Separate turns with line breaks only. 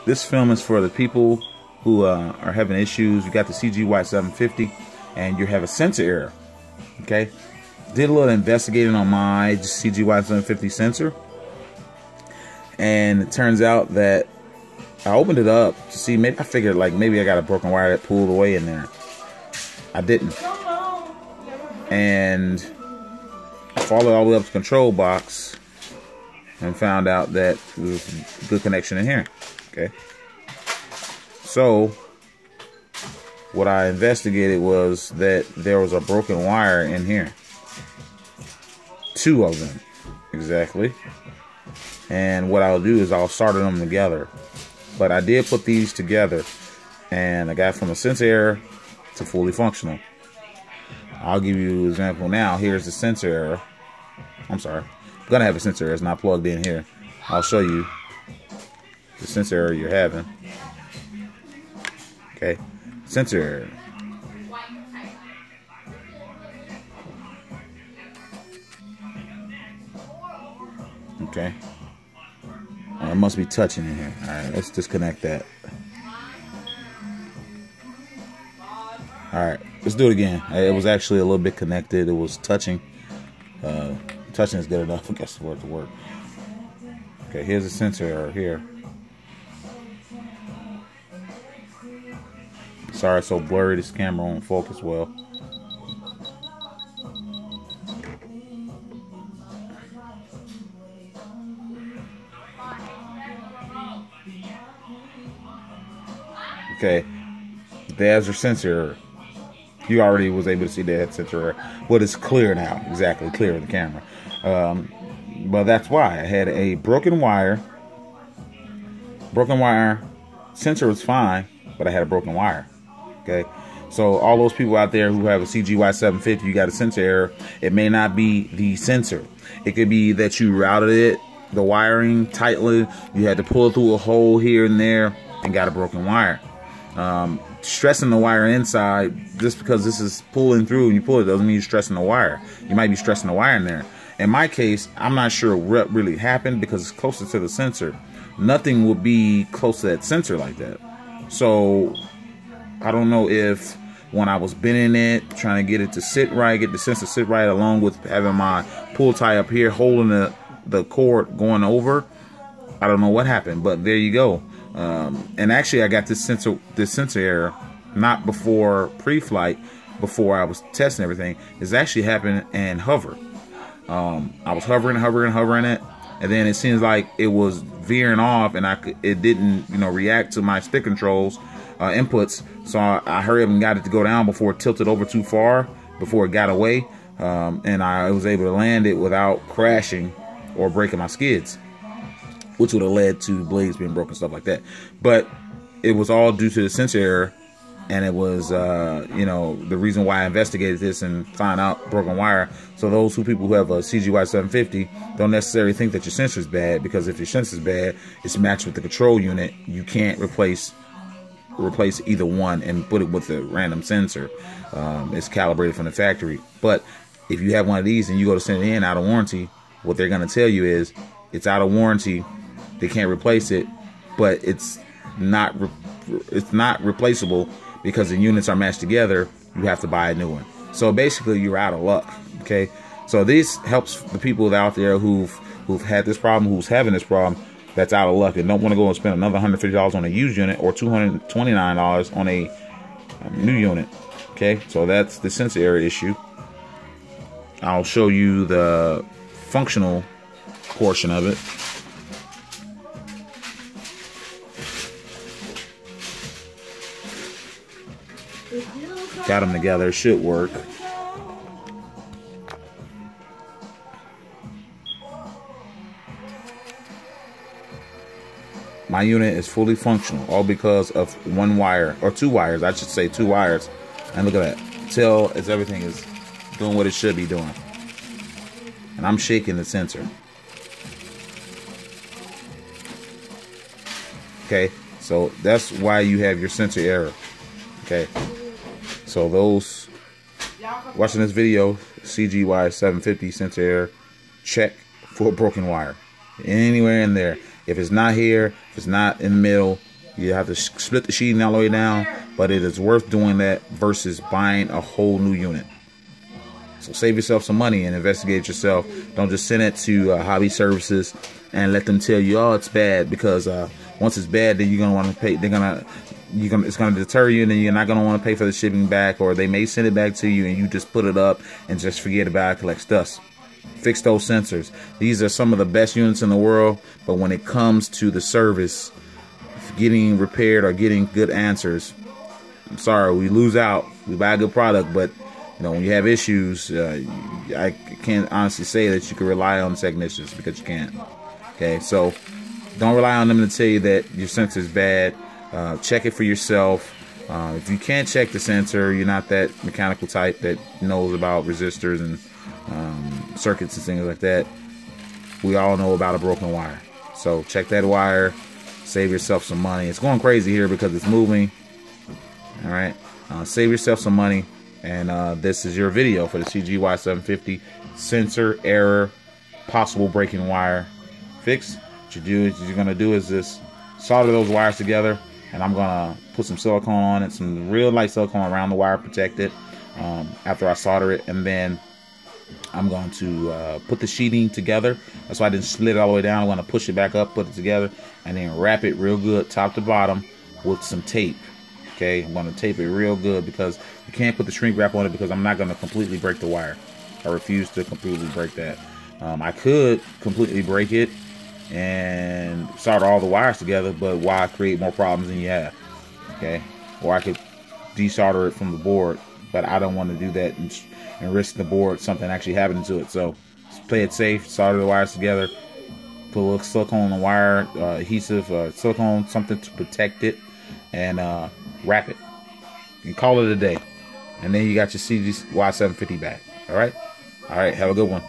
This film is for the people who are having issues. You got the cgy750 and you have a sensor error. Okay, did a little investigating on my cgy750 sensor, and it turns out that I opened it up to see. Maybe I figured maybe I got a broken wire that pulled away in there. I didn't, and I followed all the way up to the control box and found out that there was a good connection in here. Okay, so what I investigated was that there was a broken wire in here, 2 of them exactly, and what I'll do is I'll solder them together. But I did put these together, and I got from a sensor error to fully functional. I'll give you an example now. Here's the sensor error. I'm sorry, I'm gonna have a sensor error. It's not plugged in here. I'll show you the sensor error you're having. Okay, sensor error. Okay, it must be touching in here. All right, let's disconnect that. All right, let's do it again. It was actually a little bit connected. It was touching. Touching is good enough, I guess, for it to work. Okay, here's the sensor error here. Sorry, it's so blurry. This camera won't focus well. Okay, there's your sensor error. You already was able to see that sensor error, but it's clear now. Exactly, clear in the camera. But that's why I had a broken wire. Sensor was fine, but I had a broken wire. Okay, so all those people out there who have a cgy750, you got a sensor error. It may not be the sensor. It could be that you routed it, the wiring tightly. You had to pull through a hole here and there and got a broken wire. Stressing the wire inside, just because this is pulling through and you pull it doesn't mean you're stressing the wire. You might be stressing the wire in there. In my case, I'm not sure what really happened because it's closer to the sensor. Nothing will be close to that sensor like that. So I don't know if when I was bending it, trying to get it to sit right, get the sensor to sit right, along with having my pull tie up here, holding the cord going over, I don't know what happened, but there you go. And actually, I got this sensor error not before pre-flight, before I was testing everything. It's actually happened in hover. I was hovering it, and then it seems like it was veering off, and it didn't, react to my stick controls inputs. So I hurried up and got it to go down before it tilted over too far, before it got away, and I was able to land it without crashing or breaking my skids, which would have led to blades being broken, stuff like that. But it was all due to the sensor error, and it was, the reason why I investigated this and found out broken wire. So those people who have a cgy750 don't necessarily think that your sensor is bad, because if your sensor is bad, it's matched with the control unit. You can't replace either one and put it with a random sensor. It's calibrated from the factory. But if you have one of these and you go to send it in out of warranty, what they're going to tell you is it's out of warranty. They can't replace it, but it's not replaceable because the units are matched together. You have to buy a new one. So basically, you're out of luck. Okay, so this helps the people out there who've had this problem, who's having this problem, that's out of luck and don't want to go and spend another $150 on a used unit or $229 on a new unit. Okay, so that's the sensor error issue. I'll show you the functional portion of it. Got them together, should work. My unit is fully functional, all because of one wire, or 2 wires, I should say 2 wires. And look at that. Tell as everything is doing what it should be doing. And I'm shaking the sensor. Okay, so that's why you have your sensor error. Okay. So those watching this video, cgy750 sensor error, check for a broken wire. Anywhere in there. If it's not here, if it's not in the middle, you have to split the sheeting all the way down. But it is worth doing that versus buying a whole new unit. So save yourself some money and investigate yourself. Don't just send it to hobby services and let them tell you, oh, it's bad, because once it's bad, then you're gonna want to pay. It's gonna deter you, and then you're not gonna want to pay for the shipping back, or they may send it back to you and you just put it up and just forget about it, collect dust. Fix those sensors. These are some of the best units in the world, but when it comes to the service, getting repaired or getting good answers, I'm sorry, we lose out. We buy a good product, but you know, when you have issues, I can't honestly say that you can rely on technicians, because you can't. Okay, so don't rely on them to tell you that your sensor is bad. Check it for yourself. If you can't check the sensor, you're not that mechanical type that knows about resistors and circuits and things like that. We all know about a broken wire. So check that wire. Save yourself some money. It's going crazy here because it's moving. All right. Save yourself some money. And this is your video for the cgy750 sensor error, possible breaking wire fix. What you're gonna do is just solder those wires together, and I'm gonna put some silicone on it, some real light silicone around the wire, protect it after I solder it, and then I'm going to put the sheeting together. That's why I didn't slit it all the way down. I'm gonna push it back up, put it together, and then wrap it real good top to bottom with some tape. Okay, I'm going to tape it real good, because you can't put the shrink wrap on it, because I'm not going to completely break the wire. I refuse to completely break that. I could completely break it and solder all the wires together, but why create more problems than you have? Okay, or I could desolder it from the board, but I don't want to do that and risk the board something actually happening to it. So just play it safe, solder the wires together, put a little silicone on the wire, adhesive, silicone, something to protect it, and wrap it and call it a day. And then you got your cgy750 back. All right, have a good one.